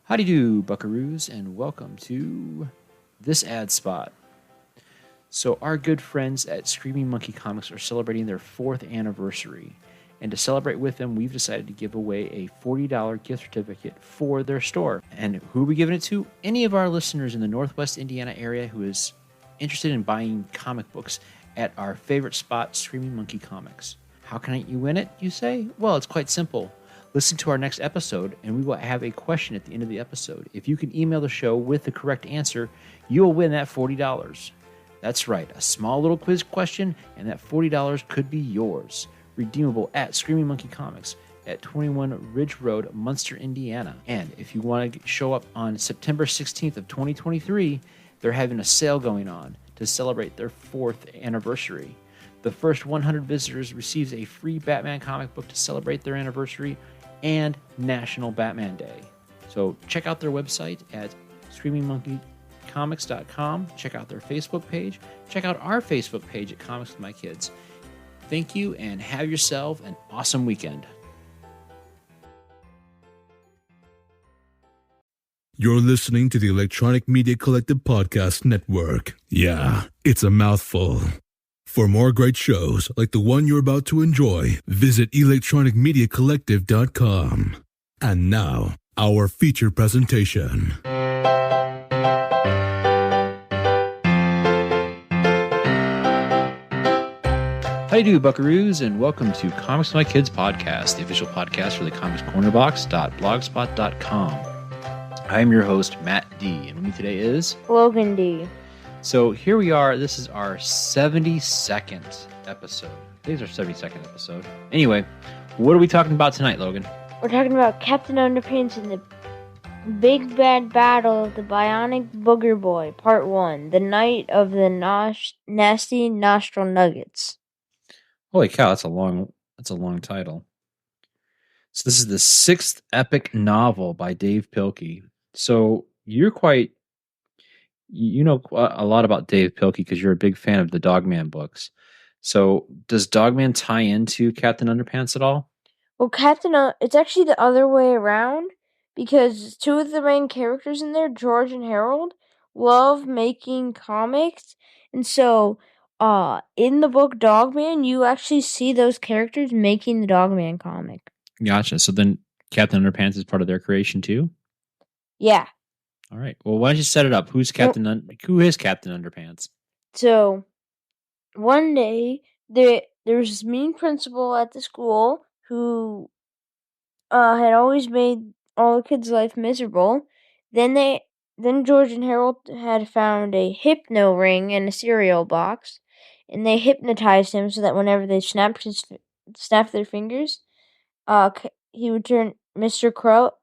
Howdy do, buckaroos, and welcome to this ad spot. So our good friends at Screaming Monkey Comics are celebrating their 4th anniversary. And to celebrate with them, we've decided to give away a $40 gift certificate for their store. And who are we giving it to? Any of our listeners in the Northwest Indiana area who is interested in buying comic books at our favorite spot, Screaming Monkey Comics. How can you win it, you say? Well, it's quite simple. Listen to our next episode, and we will have a question at the end of the episode. If you can email the show with the correct answer, you'll win that $40. That's right, a small little quiz question, and that $40 could be yours. Redeemable at Screaming Monkey Comics at 21 Ridge Road, Munster, Indiana. And if you want to show up on September 16th of 2023, they're having a sale going on to celebrate their 4th anniversary. The first 100 visitors receives a free Batman comic book to celebrate their anniversary and National Batman Day. So check out their website at screamingmonkeycomics.com. Check out their Facebook page. Check out our Facebook page at Comics with My Kids. Thank you, and have yourself an awesome weekend. You're listening to the Electronic Media Collective Podcast Network. Yeah, it's a mouthful. For more great shows like the one you're about to enjoy, visit electronicmediacollective.com. And now, our feature presentation. How do you do, buckaroos, and welcome to Comics with My Kids podcast, the official podcast for the comicscornerbox.blogspot.com. I am your host, Matt D, and with me today is Logan D. So here we are. This is our 72nd episode. Today's our 72nd episode. Anyway, what are we talking about tonight, Logan? We're talking about Captain Underpants and the big bad battle of the Bionic Booger Boy, Part 1, The Night of the Nasty Nostril Nuggets. Holy cow, that's a long title. So this is the 6th epic novel by Dav Pilkey. So you know a lot about Dav Pilkey because you're a big fan of the Dogman books. So does Dogman tie into Captain Underpants at all? Well, it's actually the other way around because two of the main characters in there, George and Harold, love making comics. And so in the book Dogman, you actually see those characters making the Dogman comic. Gotcha. So then Captain Underpants is part of their creation too? Yeah. All right. Well, why don't you set it up? Who is Captain Underpants? So, one day, there was this mean principal at the school who had always made all the kids' life miserable. Then George and Harold had found a hypno ring in a cereal box, and they hypnotized him so that whenever they snapped their fingers, he would turn Mr. Krupp,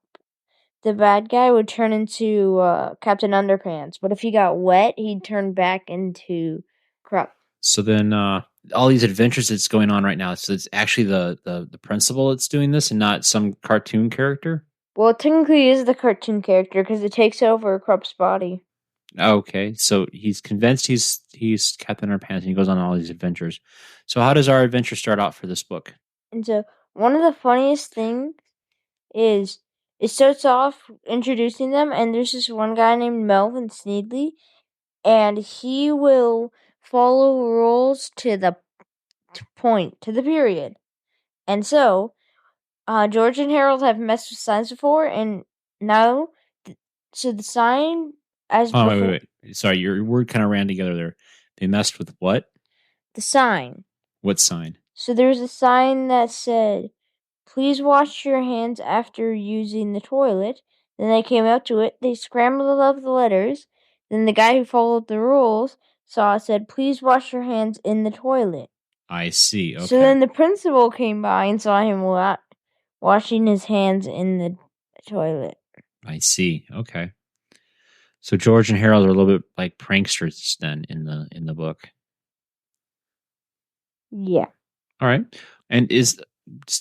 the bad guy, would turn into Captain Underpants. But if he got wet, he'd turn back into Krupp. So then all these adventures that's going on right now, so it's actually the principal that's doing this and not some cartoon character? Well, it technically is the cartoon character because it takes over Krupp's body. Okay, so he's convinced he's Captain Underpants and he goes on all these adventures. So how does our adventure start out for this book? And so one of the funniest things is it starts off introducing them, and there's this one guy named Melvin Sneedley, and he will follow rules to the period. And so, George and Harold have messed with signs before, and now, so the sign as Oh, before, wait. Sorry, your word kind of ran together there. They messed with what? the sign. What sign? So there's a sign that said, "Please wash your hands after using the toilet." Then they came out to it. They scrambled up the letters. Then the guy who followed the rules saw it said, "Please wash your hands in the toilet." I see. Okay. So then the principal came by and saw him washing his hands in the toilet. I see. Okay. So George and Harold are a little bit like pranksters then in the book. Yeah. All right. And just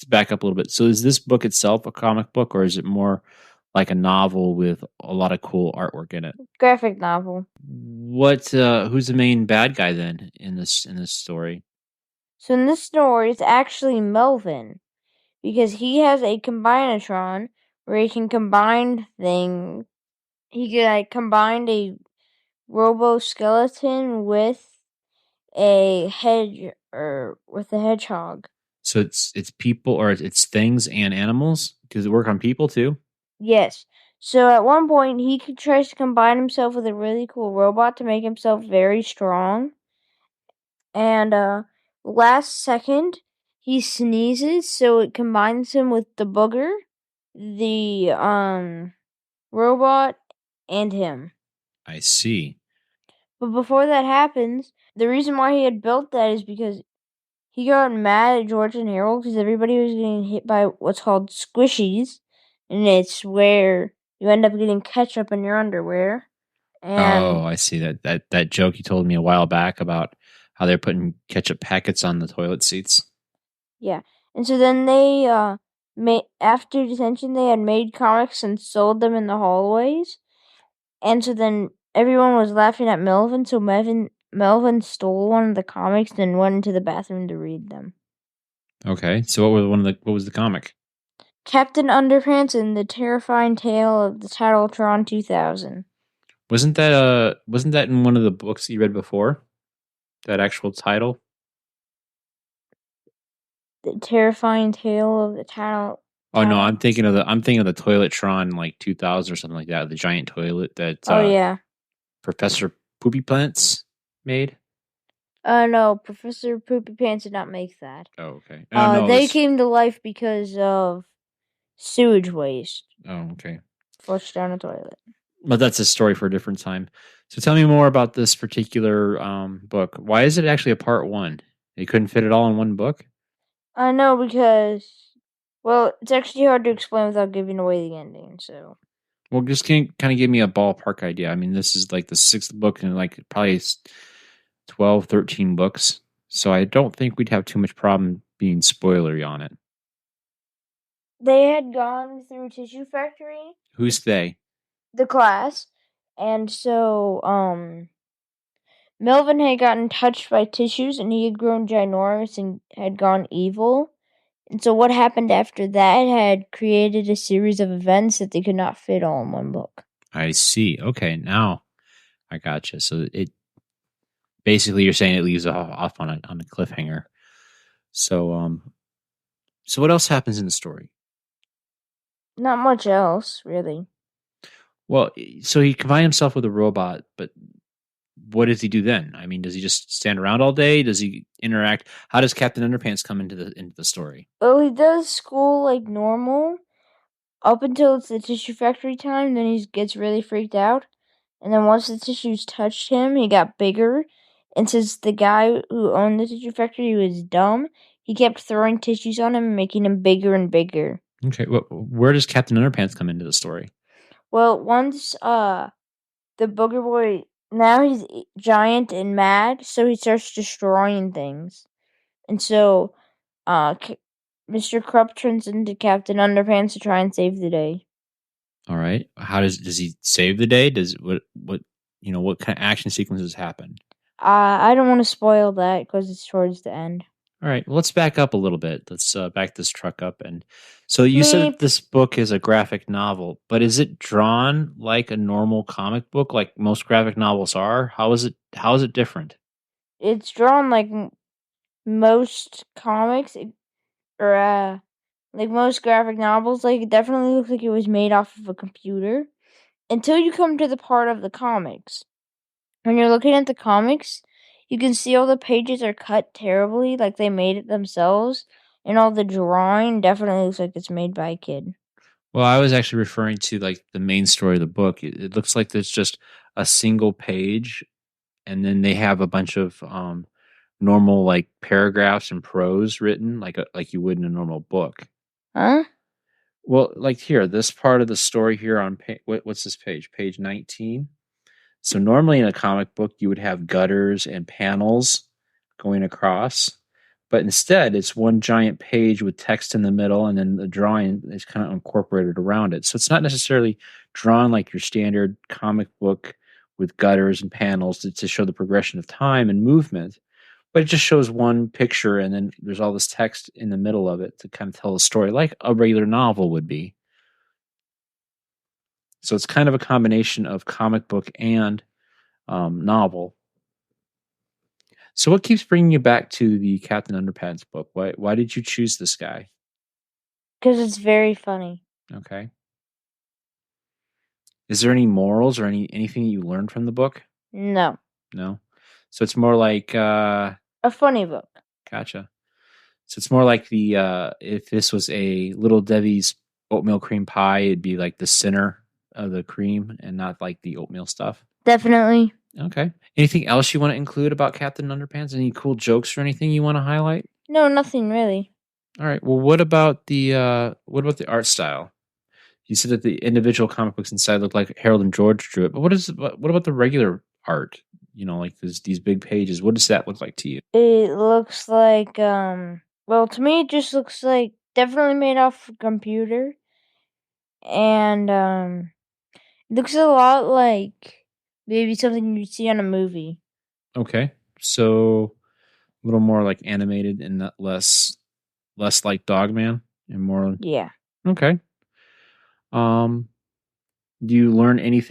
to back up a little bit, so is this book itself a comic book, or is it more like a novel with a lot of cool artwork in it? Graphic novel. Who's the main bad guy then in this story? So in this story, it's actually Melvin, because he has a combinatron where he can combine things. He could combine a robo-skeleton with a hedgehog. So it's people, or it's things and animals? Does it work on people too? Yes. So at one point, he tries to combine himself with a really cool robot to make himself very strong. And last second, he sneezes, so it combines him with the booger, the robot, and him. I see. But before that happens, the reason why he had built that is because he got mad at George and Harold because everybody was getting hit by what's called squishies, and it's where you end up getting ketchup in your underwear. And I see that joke you told me a while back about how they're putting ketchup packets on the toilet seats. yeah, and so then they after detention they had made comics and sold them in the hallways, and so then everyone was laughing at Melvin. So Melvin stole one of the comics and went into the bathroom to read them. Okay, so what was the comic? Captain Underpants and the Terrifying Tale of the Tattletron 2000. Wasn't that in one of the books you read before? That actual title? The Terrifying Tale of the Tattle. Oh no, I'm thinking of the Toiletron like 2000 or something like that, the giant toilet that yeah. Professor Poopy Plants made. No, Professor Poopy Pants did not make that. Oh, okay. They came to life because of sewage waste. Oh, okay. Flushed down a toilet. But that's a story for a different time. So tell me more about this particular book. Why is it actually a part one? They couldn't fit it all in one book? I know because, well, it's actually hard to explain without giving away the ending. So, well, just kind of give me a ballpark idea. I mean, this is like the 6th book and like probably 12, 13 books. So I don't think we'd have too much problem being spoilery on it. They had gone through Tissue Factory. Who's they? The class. And so, Melvin had gotten touched by tissues and he had grown ginormous and had gone evil. And so what happened after that had created a series of events that they could not fit all in one book. I see. Okay, now I gotcha. So it basically you're saying it leaves off on a cliffhanger. So so what else happens in the story? Not much else, really. Well, so he combined himself with a robot, but what does he do then? I mean, does he just stand around all day? Does he interact? How does Captain Underpants come into the story? Well, he does school like normal up until it's the Tissue Factory time. Then he gets really freaked out. And then once the tissues touched him, he got bigger. And since the guy who owned the Tissue Factory was dumb, he kept throwing tissues on him and making him bigger and bigger. Okay, well, where does Captain Underpants come into the story? Well, once the Booger Boy, now he's giant and mad, so he starts destroying things. And so Mr. Krupp turns into Captain Underpants to try and save the day. All right. How does he save the day? Does what kind of action sequences happen? I don't want to spoil that because it's towards the end. All right, well, let's back up a little bit. Let's back this truck up. And so you said this book is a graphic novel, but is it drawn like a normal comic book, like most graphic novels are? How is it different? It's drawn like most comics, or like most graphic novels. Like it definitely looks like it was made off of a computer. Until you come to the part of the comics. When you're looking at the comics, you can see all the pages are cut terribly, like they made it themselves, and all the drawing definitely looks like it's made by a kid. Well, I was actually referring to like the main story of the book. It looks like there's just a single page, and then they have a bunch of normal like paragraphs and prose written like you would in a normal book. Huh? Well, like here, this part of the story here on what's this page? Page 19. So normally in a comic book, you would have gutters and panels going across, but instead it's one giant page with text in the middle, and then the drawing is kind of incorporated around it. So it's not necessarily drawn like your standard comic book with gutters and panels to show the progression of time and movement, but it just shows one picture, and then there's all this text in the middle of it to kind of tell the story like a regular novel would be. So it's kind of a combination of comic book and novel. So what keeps bringing you back to the Captain Underpants book? Why did you choose this guy? Because it's very funny. Okay. Is there any morals or anything you learned from the book? No. No. So it's more like A funny book. Gotcha. So it's more like the if this was a Little Debbie's oatmeal cream pie, it'd be like the center of the cream and not like the oatmeal stuff. Definitely. Okay. Anything else you want to include about Captain Underpants? Any cool jokes or anything you want to highlight? No, nothing really. All right. Well, what about the art style? You said that the individual comic books inside look like Harold and George drew it, but what about the regular art? You know, like these big pages. What does that look like to you? It looks like well, to me it just looks like definitely made off a computer. And it looks a lot like maybe something you'd see on a movie. Okay. So a little more like animated and not less like Dogman and more. Yeah. Okay. Do you learn any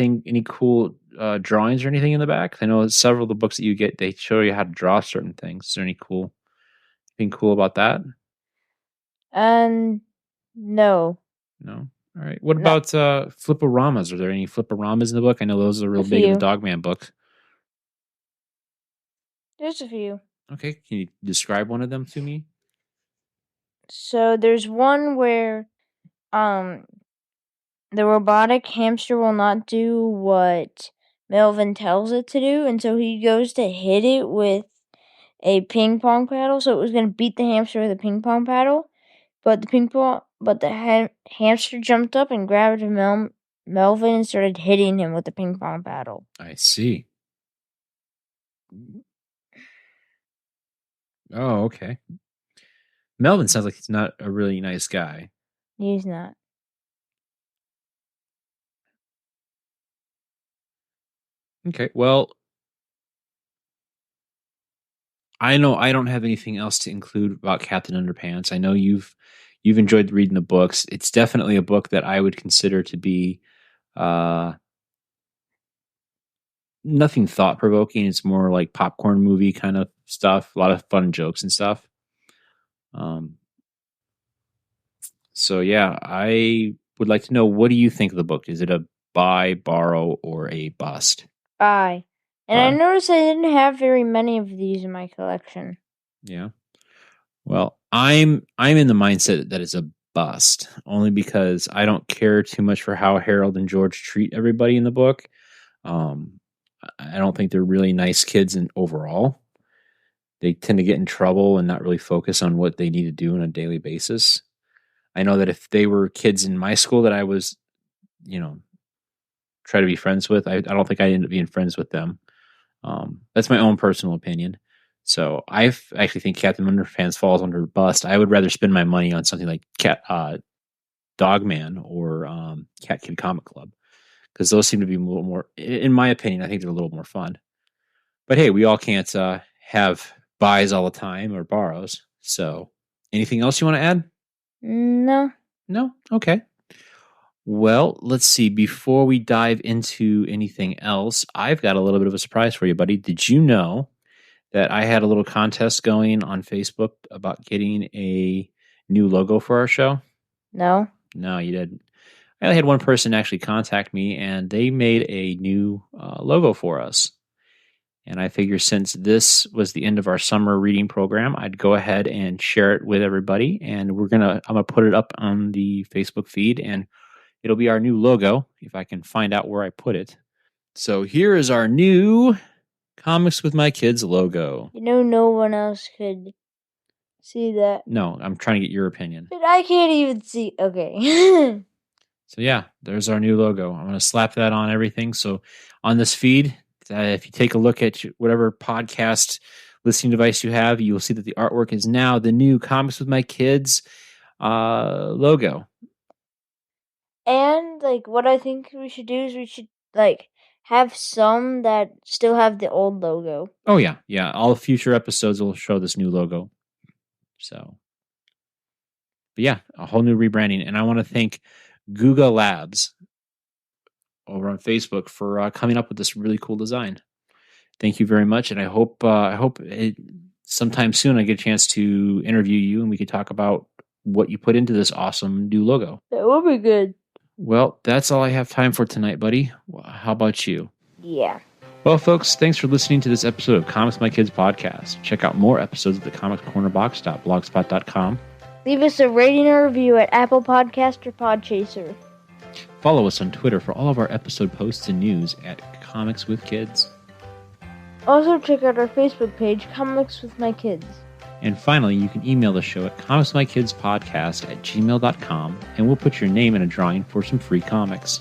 cool drawings or anything in the back? I know several of the books that you get, they show you how to draw certain things. Is there anything cool about that? No. No. All right. What No. about fliporamas? Are there any fliporamas in the book? I know those are real big in the Dogman book. There's a few. Okay. Can you describe one of them to me? So there's one where the robotic hamster will not do what Melvin tells it to do, and so he goes to hit it with a ping pong paddle. So it was going to beat the hamster with a ping pong paddle, but the hamster jumped up and grabbed Melvin and started hitting him with the ping pong paddle. I see. Oh, okay. Melvin sounds like he's not a really nice guy. He's not. Okay, well, I know I don't have anything else to include about Captain Underpants. I know you've enjoyed reading the books. It's definitely a book that I would consider to be nothing thought provoking. It's more like popcorn movie kind of stuff. A lot of fun jokes and stuff. So yeah, I would like to know, what do you think of the book? Is it a buy, borrow, or a bust? Buy. And I noticed I didn't have very many of these in my collection. Yeah. Well, I'm in the mindset that it's a bust, only because I don't care too much for how Harold and George treat everybody in the book. I don't think they're really nice kids in overall. They tend to get in trouble and not really focus on what they need to do on a daily basis. I know that if they were kids in my school that I was, try to be friends with, I don't think I ended up being friends with them. That's my own personal opinion. So I actually think Captain Underpants falls under bust. I would rather spend my money on something like Dogman or Cat Kid Comic Club, because those seem to be a little more, in my opinion, I think they're a little more fun. But hey, we all can't have buys all the time or borrows. So anything else you want to add? No. No? Okay. Well, let's see. Before we dive into anything else, I've got a little bit of a surprise for you, buddy. Did you know that I had a little contest going on Facebook about getting a new logo for our show? No. No, you didn't. I only had one person actually contact me, and they made a new logo for us. And I figure since this was the end of our summer reading program, I'd go ahead and share it with everybody. And I'm gonna put it up on the Facebook feed, and it'll be our new logo if I can find out where I put it. So here is our new Comics with My Kids logo. No one else could see that. No, I'm trying to get your opinion. But I can't even see. Okay. So yeah, there's our new logo. I'm going to slap that on everything. So on this feed, if you take a look at whatever podcast listening device you have, you will see that the artwork is now the new Comics with My Kids logo. And what I think we should do is we should have some that still have the old logo. Oh yeah. All future episodes will show this new logo. So, but yeah, a whole new rebranding, and I want to thank Google Labs over on Facebook for coming up with this really cool design. Thank you very much, and I hope sometime soon I get a chance to interview you and we can talk about what you put into this awesome new logo. That would be good. Well, that's all I have time for tonight, buddy. How about you? Yeah. Well, folks, thanks for listening to this episode of Comics My Kids podcast. Check out more episodes at thecomicscornerbox.blogspot.com. Leave us a rating or review at Apple Podcast or Podchaser. Follow us on Twitter for all of our episode posts and news at Comics with Kids. Also check out our Facebook page, Comics with My Kids. And finally, you can email the show at comicsmykidspodcast@gmail.com, and we'll put your name in a drawing for some free comics.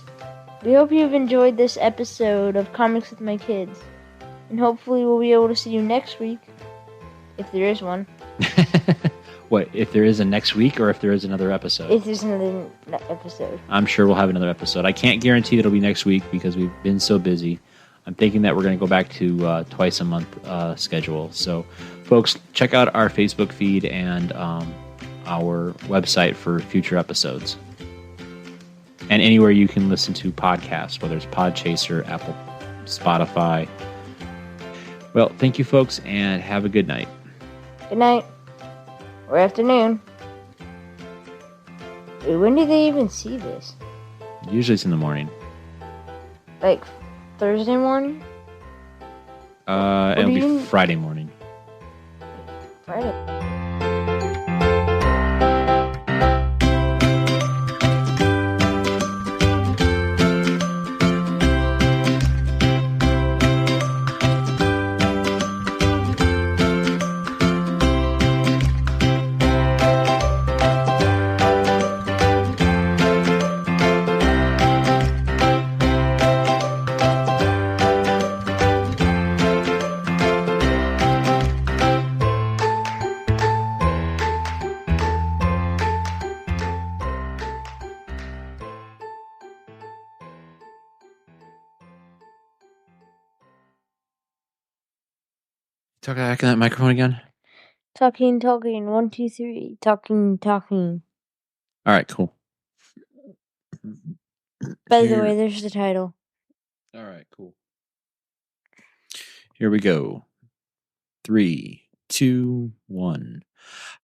We hope you've enjoyed this episode of Comics with My Kids. And hopefully we'll be able to see you next week. If there is one. What, if there is a next week or if there is another episode? If there's another episode. I'm sure we'll have another episode. I can't guarantee that it'll be next week because we've been so busy. I'm thinking that we're going to go back to twice a month schedule. So, folks, check out our Facebook feed and our website for future episodes. And anywhere you can listen to podcasts, whether it's Podchaser, Apple, Spotify. Well, thank you, folks, and have a good night. Good night. Or afternoon. Wait, when do they even see this? Usually it's in the morning. Like Thursday morning? It'll be Friday morning. Friday. Talk back in that microphone again. Talking. 1, 2, 3. Talking. All right, cool. By the way, there's the title. All right, cool. Here we go. 3, 2, 1.